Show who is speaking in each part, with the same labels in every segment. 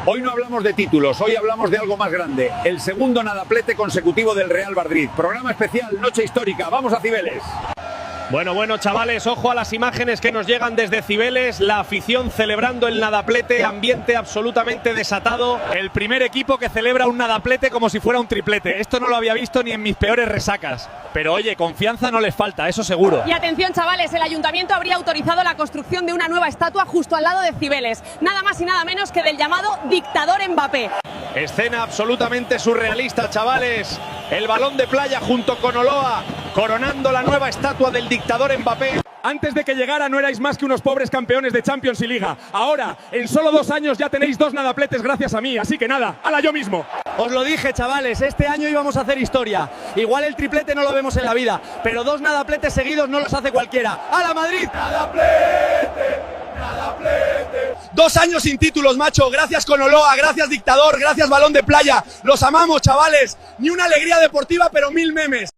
Speaker 1: Hoy no hablamos de títulos, hoy hablamos de algo más grande. El segundo nadaplete consecutivo del Real Madrid. Programa especial, noche histórica. Vamos a Cibeles.
Speaker 2: Bueno, chavales, ojo a las imágenes que nos llegan desde Cibeles. La afición celebrando el nadaplete, ambiente absolutamente desatado. El primer equipo que celebra un nadaplete como si fuera un triplete. Esto no lo había visto ni en mis peores resacas. Pero oye, confianza no les falta, eso seguro.
Speaker 3: Y atención, chavales, el ayuntamiento habría autorizado la construcción de una nueva estatua justo al lado de Cibeles. Nada más y nada menos que del llamado dictador Mbappé.
Speaker 2: Escena absolutamente surrealista, chavales. El balón de playa junto con Oloa, coronando la nueva estatua del dictador Mbappé. Antes de que llegara no erais más que unos pobres campeones de Champions y Liga. Ahora, en solo 2 años ya tenéis 2 nadapletes gracias a mí. Así que nada, ¡hala yo mismo!
Speaker 4: Os lo dije, chavales, este año íbamos a hacer historia. Igual el triplete no lo vemos en la vida, pero 2 nadapletes seguidos no los hace cualquiera. ¡Hala Madrid!
Speaker 5: ¡Nadaplete! ¡Nadaplete! 2 años sin títulos, macho. Gracias Conoloa, gracias Dictador, gracias Balón de Playa. Los amamos, chavales. Ni una alegría deportiva, pero 1000 memes.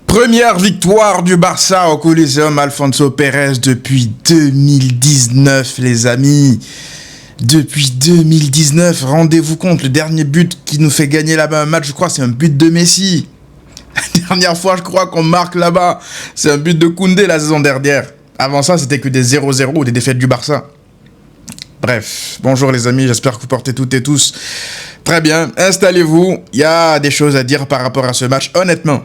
Speaker 6: Première victoire du Barça au Coliseum Alfonso Pérez depuis 2019, les amis. Depuis 2019, rendez-vous compte, le dernier but qui nous fait gagner là-bas un match, je crois, c'est un but de Messi. La dernière fois, je crois qu'on marque là-bas, c'est un but de Koundé la saison dernière. Avant ça, c'était que des 0-0 ou des défaites du Barça. Bref, bonjour les amis, j'espère que vous portez toutes et tous très bien. Installez-vous, il y a des choses à dire par rapport à ce match. Honnêtement,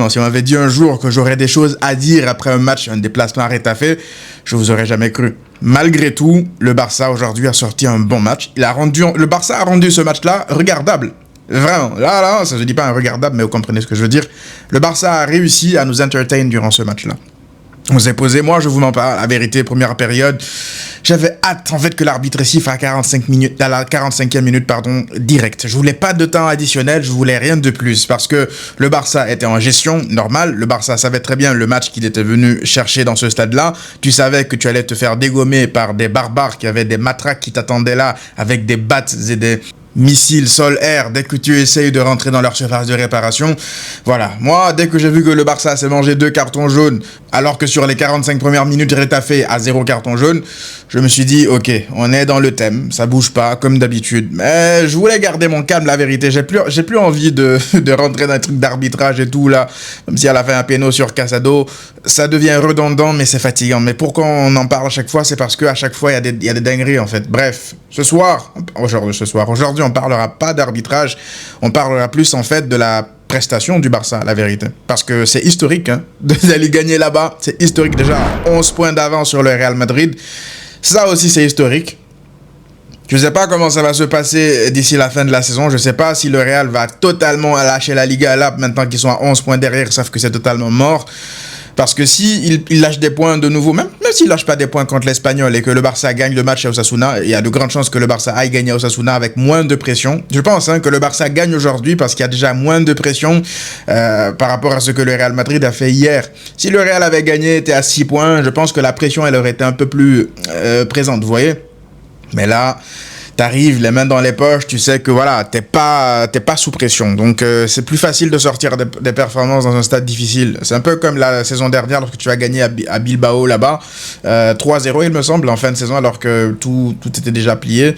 Speaker 6: si on m'avait dit un jour que j'aurais des choses à dire après un match, un déplacement à Rétafé, je vous aurais jamais cru. Malgré tout, le Barça aujourd'hui a sorti un bon match. Le Barça a rendu ce match-là regardable. Vraiment, là, ça ne se dit pas un regardable, mais vous comprenez ce que je veux dire. Le Barça a réussi à nous entertain durant ce match-là. On s'est posé, moi je vous m'en parle, la vérité, première période, j'avais hâte en fait que l'arbitre siffle à 45 minutes, à la 45e minute, direct. Je voulais pas de temps additionnel, je voulais rien de plus, parce que le Barça était en gestion normale, le Barça savait très bien le match qu'il était venu chercher dans ce stade-là, tu savais que tu allais te faire dégommer par des barbares qui avaient des matraques qui t'attendaient là, avec des battes et des missiles sol-air dès que tu essayes de rentrer dans leur surface de réparation. Voilà, moi, dès que j'ai vu que le Barça s'est mangé 2 cartons jaunes, alors que sur les 45 premières minutes, Rétafé à 0 carton jaune, je me suis dit, ok, on est dans le thème, ça bouge pas, comme d'habitude. Mais je voulais garder mon calme, la vérité. J'ai plus envie de rentrer dans les trucs d'arbitrage et tout, là. Même si à la fin, un péno sur Casado, ça devient redondant, mais c'est fatigant. Mais pourquoi on en parle à chaque fois? C'est parce qu'à chaque fois, il y a des dingueries, en fait. Bref, aujourd'hui, on parlera pas d'arbitrage, on parlera plus en fait de la prestation du Barça, la vérité. Parce que c'est historique, hein, d'aller gagner là-bas, c'est historique déjà, 11 points d'avance sur le Real Madrid, ça aussi c'est historique. Je sais pas comment ça va se passer d'ici la fin de la saison, je sais pas si le Real va totalement lâcher la Liga là, maintenant qu'ils sont à 11 points derrière, ils savent que c'est totalement mort. Parce que si il lâche des points de nouveau, même s'il lâche pas des points contre l'Espagnol et que le Barça gagne le match à Osasuna, il y a de grandes chances que le Barça aille gagner à Osasuna avec moins de pression. Je pense que le Barça gagne aujourd'hui parce qu'il y a déjà moins de pression par rapport à ce que le Real Madrid a fait hier. Si le Real avait gagné, était à 6 points, je pense que la pression elle aurait été un peu plus présente, vous voyez. Mais là, t'arrives les mains dans les poches, tu sais que voilà, t'es pas sous pression. Donc c'est plus facile de sortir des performances dans un stade difficile. C'est un peu comme la saison dernière lorsque tu as gagné à Bilbao là-bas, 3-0 il me semble en fin de saison alors que tout était déjà plié.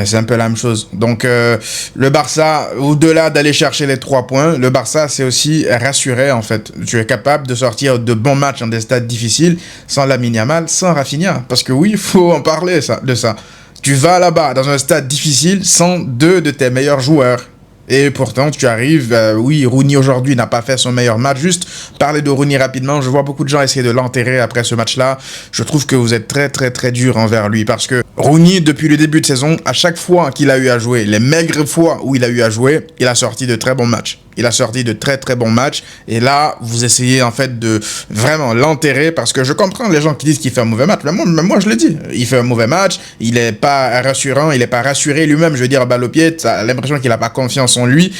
Speaker 6: C'est un peu la même chose. Donc le Barça, au-delà d'aller chercher les 3 points, le Barça c'est aussi rassuré en fait. Tu es capable de sortir de bons matchs dans des stades difficiles sans Lamine Yamal, sans Rafinha. Parce que oui, il faut en parler de ça. Tu vas là-bas, dans un stade difficile, sans 2 de tes meilleurs joueurs. Et pourtant, tu arrives... oui, Rooney aujourd'hui n'a pas fait son meilleur match. Juste parler de Rooney rapidement. Je vois beaucoup de gens essayer de l'enterrer après ce match-là. Je trouve que vous êtes très, très, très dur envers lui. Parce que Rooney, depuis le début de saison, à chaque fois qu'il a eu à jouer, les maigres fois où il a eu à jouer, il a sorti de très bons matchs. Il a sorti de très très bons matchs et là vous essayez en fait de vraiment l'enterrer parce que je comprends les gens qui disent qu'il fait un mauvais match, mais moi je le dis, il fait un mauvais match, il est pas rassurant, il est pas rassuré lui-même, je veux dire, balle au pied, t'as l'impression qu'il a pas confiance en lui,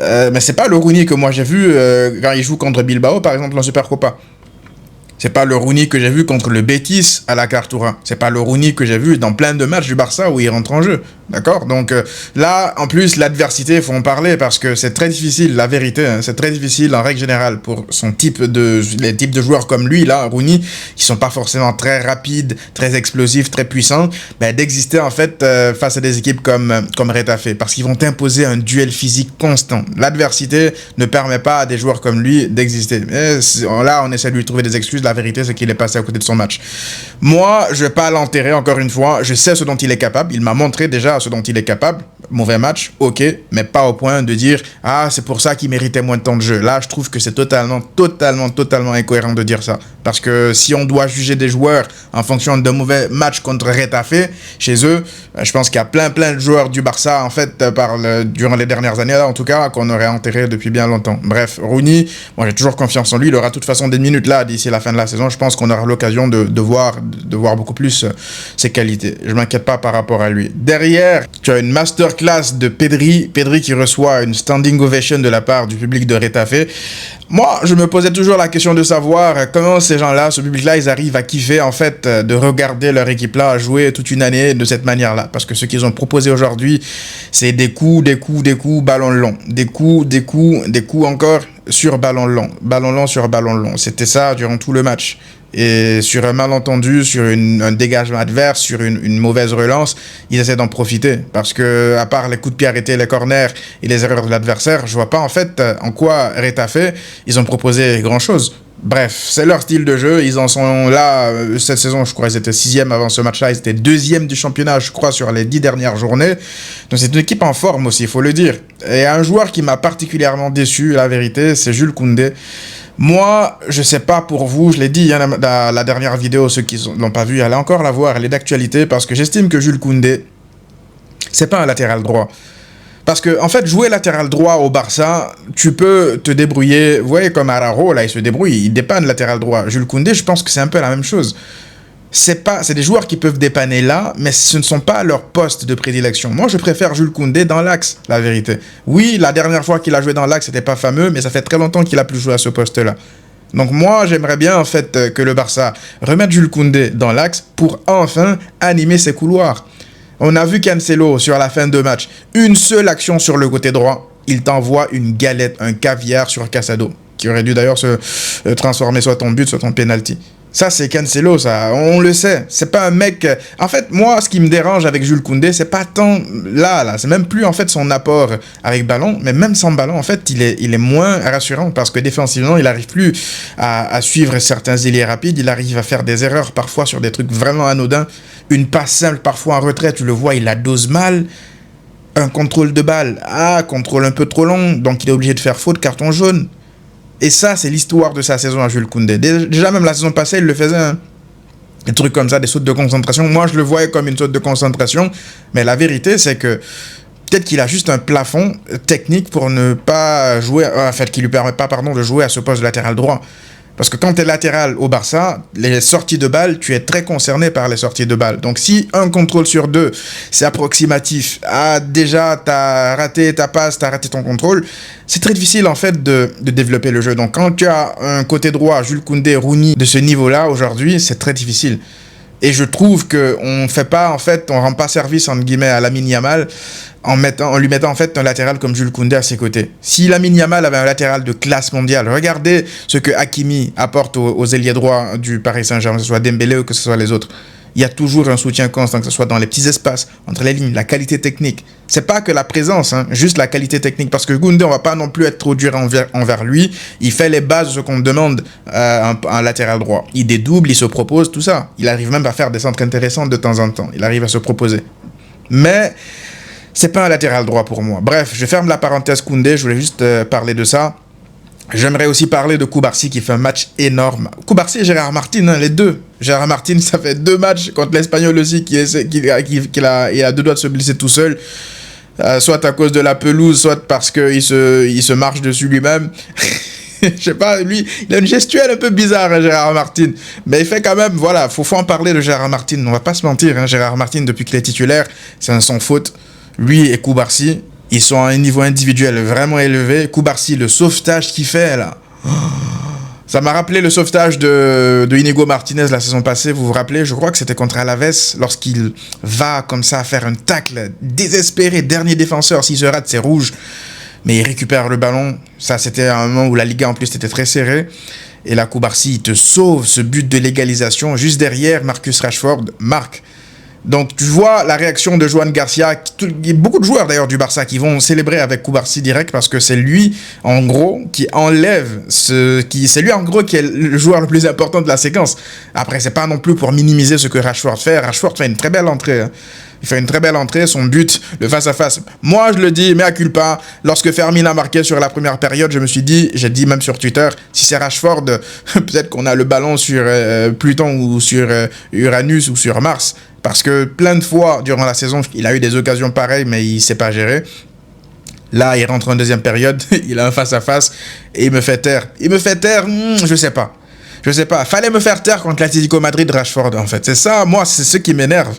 Speaker 6: mais c'est pas le Rooney que moi j'ai vu quand il joue contre Bilbao par exemple en Supercopa. C'est pas le Rooney que j'ai vu contre le Betis à la Cartura. C'est pas le Rooney que j'ai vu dans plein de matchs du Barça où il rentre en jeu. D'accord? Donc là, en plus, l'adversité, il faut en parler parce que c'est très difficile, la vérité, hein, c'est très difficile en règle générale pour les types de joueurs comme lui, là, Rooney, qui sont pas forcément très rapides, très explosifs, très puissants, d'exister en fait face à des équipes comme Retafe, parce qu'ils vont imposer un duel physique constant. L'adversité ne permet pas à des joueurs comme lui d'exister. Mais là, on essaie de lui trouver des excuses. La vérité, c'est qu'il est passé à côté de son match. Moi, je vais pas l'enterrer encore une fois. Je sais ce dont il est capable. Il m'a montré déjà ce dont il est capable. Mauvais match, ok, mais pas au point de dire « Ah, c'est pour ça qu'il méritait moins de temps de jeu ». Là, je trouve que c'est totalement incohérent de dire ça. Parce que si on doit juger des joueurs en fonction d'un mauvais match contre Retafe, chez eux, je pense qu'il y a plein de joueurs du Barça, en fait, durant les dernières années, là, en tout cas, qu'on aurait enterré depuis bien longtemps. Bref, Rooney, moi j'ai toujours confiance en lui. Il aura de toute façon des minutes là d'ici la fin de la saison. Je pense qu'on aura l'occasion de voir beaucoup plus ses qualités. Je m'inquiète pas par rapport à lui. Derrière, tu as une masterclass de Pedri qui reçoit une standing ovation de la part du public de Retafe. Moi, je me posais toujours la question de savoir comment ces gens-là, ce public-là, ils arrivent à kiffer, en fait, de regarder leur équipe-là jouer toute une année de cette manière-là. Parce que ce qu'ils ont proposé aujourd'hui, c'est des coups, ballon long. Des coups encore sur ballon long sur ballon long. C'était ça durant tout le match. Et sur un malentendu, sur un dégagement adverse, sur une mauvaise relance, ils essaient d'en profiter. Parce que, à part les coups de pied arrêtés, les corners et les erreurs de l'adversaire, je vois pas en fait en quoi Retafe, ils ont proposé grand chose. Bref, c'est leur style de jeu, ils en sont là, cette saison je crois ils étaient 6e avant ce match-là, ils étaient 2e du championnat je crois sur les 10 dernières journées, donc c'est une équipe en forme aussi, il faut le dire. Et un joueur qui m'a particulièrement déçu, la vérité, c'est Jules Koundé. Moi, je sais pas pour vous, je l'ai dit, hein, la dernière vidéo, ceux qui l'ont pas vue, allez encore la voir, elle est d'actualité, parce que j'estime que Jules Koundé, c'est pas un latéral droit. Parce que, en fait, jouer latéral droit au Barça, tu peux te débrouiller, vous voyez, comme Araujo, là, il se débrouille, il dépanne latéral droit. Jules Koundé, je pense que c'est un peu la même chose. C'est des joueurs qui peuvent dépanner là, mais ce ne sont pas leurs postes de prédilection. Moi, je préfère Jules Koundé dans l'axe, la vérité. Oui, la dernière fois qu'il a joué dans l'axe, c'était pas fameux, mais ça fait très longtemps qu'il a plus joué à ce poste-là. Donc moi, j'aimerais bien, en fait, que le Barça remette Jules Koundé dans l'axe pour enfin animer ses couloirs. On a vu Cancelo sur la fin de match. Une seule action sur le côté droit, il t'envoie une galette, un caviar sur Casado, qui aurait dû d'ailleurs se transformer soit en but, soit en penalty. Ça, c'est Cancelo, ça. On le sait. C'est pas un mec... En fait, moi, ce qui me dérange avec Jules Koundé, c'est pas tant là. C'est même plus, en fait, son apport avec ballon. Mais même sans ballon, en fait, il est moins rassurant. Parce que défensivement, il arrive plus à suivre certains ailiers rapides. Il arrive à faire des erreurs, parfois, sur des trucs vraiment anodins. Une passe simple, parfois en retrait, tu le vois, il la dose mal. Un contrôle de balle. Contrôle un peu trop long. Donc, il est obligé de faire faute, carton jaune. Et ça, c'est l'histoire de sa saison à Jules Koundé. Déjà, même la saison passée, il le faisait. Hein. Des trucs comme ça, des sautes de concentration. Moi, je le voyais comme une saute de concentration. Mais la vérité, c'est que peut-être qu'il a juste un plafond technique pour ne pas jouer... En fait, qui ne lui permet pas, de jouer à ce poste de latéral droit. Parce que quand tu es latéral au Barça, les sorties de balles, tu es très concerné par les sorties de balles. Donc si un contrôle sur deux, c'est approximatif, déjà tu as raté ta passe, tu as raté ton contrôle, c'est très difficile en fait de développer le jeu. Donc quand tu as un côté droit, Jules Koundé, Rooney, de ce niveau-là aujourd'hui, c'est très difficile. Et je trouve qu'on rend pas service entre guillemets à Lamine Yamal en lui mettant en fait un latéral comme Jules Koundé à ses côtés. Si Lamine Yamal avait un latéral de classe mondiale, regardez ce que Hakimi apporte aux ailiers droits du Paris Saint-Germain, que ce soit Dembélé ou que ce soit les autres. Il y a toujours un soutien constant, que ce soit dans les petits espaces, entre les lignes, la qualité technique. C'est pas que la présence, juste la qualité technique. Parce que Koundé, on va pas non plus être trop dur envers lui. Il fait les bases de ce qu'on demande un latéral droit. Il dédouble, il se propose, tout ça. Il arrive même à faire des centres intéressants de temps en temps. Il arrive à se proposer. Mais c'est pas un latéral droit pour moi. Bref, je ferme la parenthèse Koundé, je voulais juste parler de ça. J'aimerais aussi parler de Cubarsí qui fait un match énorme. Cubarsí et Gérard Martin, les deux. Gérard Martin, ça fait 2 matchs contre l'Espagnol aussi il a 2 doigts de se blesser tout seul. Soit à cause de la pelouse, soit parce qu'il se marche dessus lui-même. Je sais pas, lui, il a une gestuelle un peu bizarre, hein, Gérard Martin. Mais il fait quand même, voilà, faut en parler de Gérard Martin. On va pas se mentir, hein, Gérard Martin, depuis qu'il est titulaire, c'est un sans faute. Lui et Cubarsí, ils sont à un niveau individuel vraiment élevé. Cubarsí, le sauvetage qu'il fait, là, Ça m'a rappelé le sauvetage de Inigo Martinez la saison passée, vous vous rappelez, je crois que c'était contre Alaves, lorsqu'il va comme ça faire un tacle désespéré, dernier défenseur, s'il se rate c'est rouge, mais il récupère le ballon. Ça c'était un moment où la Liga en plus était très serrée, et là Cubarsí il te sauve ce but de l'égalisation, juste derrière Marcus Rashford marque. Donc tu vois la réaction de Joan Garcia, il y a beaucoup de joueurs d'ailleurs du Barça qui vont célébrer avec Cubarsí direct parce que c'est lui en gros qui enlève c'est lui en gros qui est le joueur le plus important de la séquence. Après c'est pas non plus pour minimiser ce que Rashford fait une très belle entrée. Hein. Il fait une très belle entrée, son but, le face-à-face. Moi, je le dis, mea culpa, lorsque Fermin a marqué sur la première période, j'ai dit même sur Twitter, si c'est Rashford, peut-être qu'on a le ballon sur Pluton ou sur Uranus ou sur Mars. Parce que plein de fois, durant la saison, il a eu des occasions pareilles, mais il ne sait pas gérer. Là, il rentre en deuxième période, il a un face-à-face et il me fait taire. Je sais pas. Fallait me faire taire contre l'Atlético Madrid Rashford, en fait. C'est ça, moi, c'est ce qui m'énerve.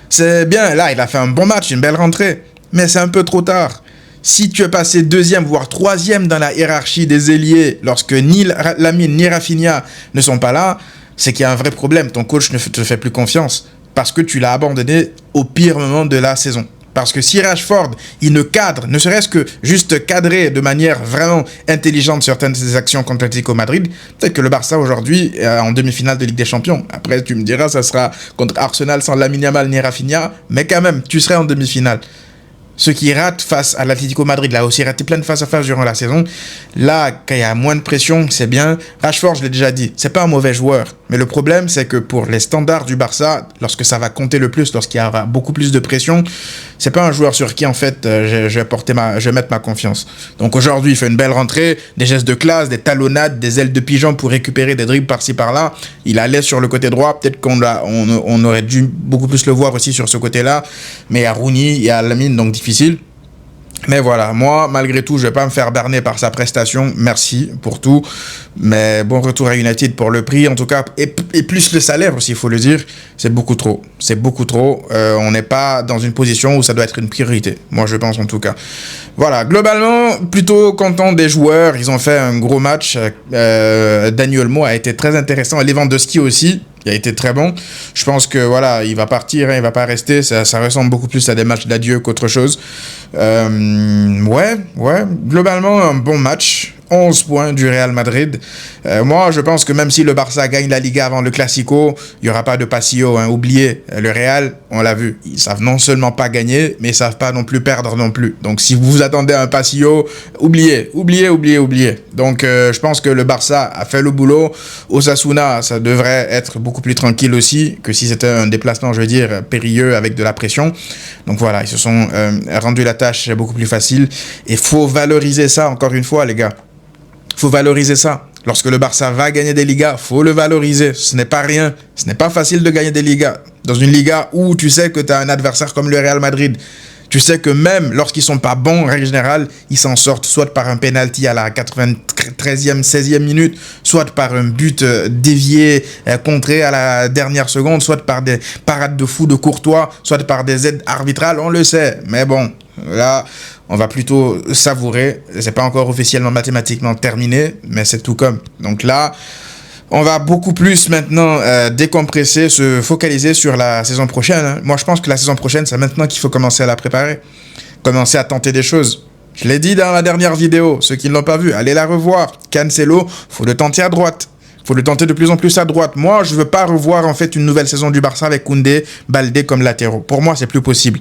Speaker 6: C'est bien, là, il a fait un bon match, une belle rentrée. Mais c'est un peu trop tard. Si tu es passé deuxième, voire troisième dans la hiérarchie des ailiers, lorsque ni Lamine ni Rafinha ne sont pas là, c'est qu'il y a un vrai problème. Ton coach ne te fait plus confiance. Parce que tu l'as abandonné au pire moment de la saison. Parce que si Rashford, il ne cadre, ne serait-ce que juste cadrer de manière vraiment intelligente certaines de ses actions contre l'Atlético Madrid, peut-être que le Barça aujourd'hui est en demi-finale de Ligue des Champions. Après, tu me diras, ça sera contre Arsenal sans Lamine Yamal ni Rafinha, mais quand même, tu serais en demi-finale. Ceux qui ratent face à l'Atlético Madrid, là aussi raté plein de face-à-face durant la saison. Là, quand il y a moins de pression, c'est bien. Rashford, je l'ai déjà dit, c'est pas un mauvais joueur. Mais le problème, c'est que pour les standards du Barça, lorsque ça va compter le plus, lorsqu'il y aura beaucoup plus de pression, c'est pas un joueur sur qui, en fait, je vais mettre ma confiance. Donc aujourd'hui, il fait une belle rentrée, des gestes de classe, des talonnades, des ailes de pigeon pour récupérer des dribbles par-ci par-là. Il allait sur le côté droit, peut-être on aurait dû beaucoup plus le voir aussi sur ce côté-là. Mais il y a Rooney, il y a Lamine, donc difficile. Mais voilà, moi, malgré tout, je vais pas me faire berner par sa prestation. Merci pour tout. Mais bon retour à United pour le prix, en tout cas. Et plus le salaire aussi, il faut le dire. C'est beaucoup trop. On n'est pas dans une position où ça doit être une priorité. Moi, je pense en tout cas. Voilà, globalement, plutôt content des joueurs. Ils ont fait un gros match. Dani Olmo a été très intéressant. Lewandowski aussi. Il a été très bon. Je pense que voilà, il va partir, hein, il va pas rester. Ça ressemble beaucoup plus à des matchs d'adieu qu'autre chose. Ouais. Globalement, un bon match. 11 points du Real Madrid. Moi, je pense que même si le Barça gagne la Liga avant le Classico, il n'y aura pas de passillo. Hein. Oubliez, le Real, on l'a vu, ils savent non seulement pas gagner, mais ils savent pas non plus perdre non plus. Donc, si vous vous attendez à un passillo, oubliez. Donc, je pense que le Barça a fait le boulot. Osasuna, ça devrait être beaucoup plus tranquille aussi que si c'était un déplacement, je veux dire, périlleux avec de la pression. Donc voilà, ils se sont rendu la tâche beaucoup plus facile. Et faut valoriser ça, encore une fois, les gars. Faut valoriser ça. Lorsque le Barça va gagner des Ligas, faut le valoriser. Ce n'est pas rien. Ce n'est pas facile de gagner des Ligas. Dans une Liga où tu sais que tu as un adversaire comme le Real Madrid, tu sais que même lorsqu'ils sont pas bons, en règle générale, ils s'en sortent soit par un penalty à la 93e, 16e minute, soit par un but dévié, contré à la dernière seconde, soit par des parades de fou de Courtois, soit par des aides arbitrales, on le sait. Mais bon, là, on va plutôt savourer. C'est pas encore officiellement mathématiquement terminé, mais c'est tout comme. Donc là, on va beaucoup plus maintenant décompresser, se focaliser sur la saison prochaine. Hein. Moi, je pense que la saison prochaine, c'est maintenant qu'il faut commencer à la préparer. Commencer à tenter des choses. Je l'ai dit dans la dernière vidéo. Ceux qui ne l'ont pas vu, allez la revoir. Cancelo, faut le tenter à droite. Faut le tenter de plus en plus à droite. Moi, je veux pas revoir en fait une nouvelle saison du Barça avec Koundé, Baldé comme latéraux. Pour moi, c'est plus possible.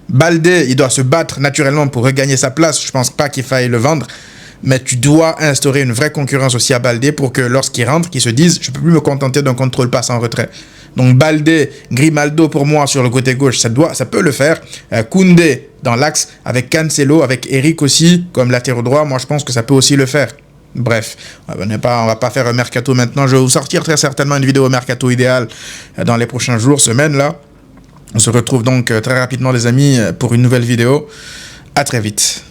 Speaker 6: Baldé, il doit se battre naturellement pour regagner sa place. Je pense pas qu'il faille le vendre. Mais tu dois instaurer une vraie concurrence aussi à Baldé pour que lorsqu'il rentre, qu'il se dise « je peux plus me contenter d'un contrôle passe en retrait ». Donc Baldé, Grimaldo pour moi sur le côté gauche, ça peut le faire. Koundé dans l'axe avec Cancelo, avec Eric aussi comme latéraux droit, moi je pense que ça peut aussi le faire. Bref, on va pas faire un mercato maintenant. Je vais vous sortir très certainement une vidéo mercato idéal dans les prochains jours, semaines là. On se retrouve donc très rapidement les amis pour une nouvelle vidéo. À très vite.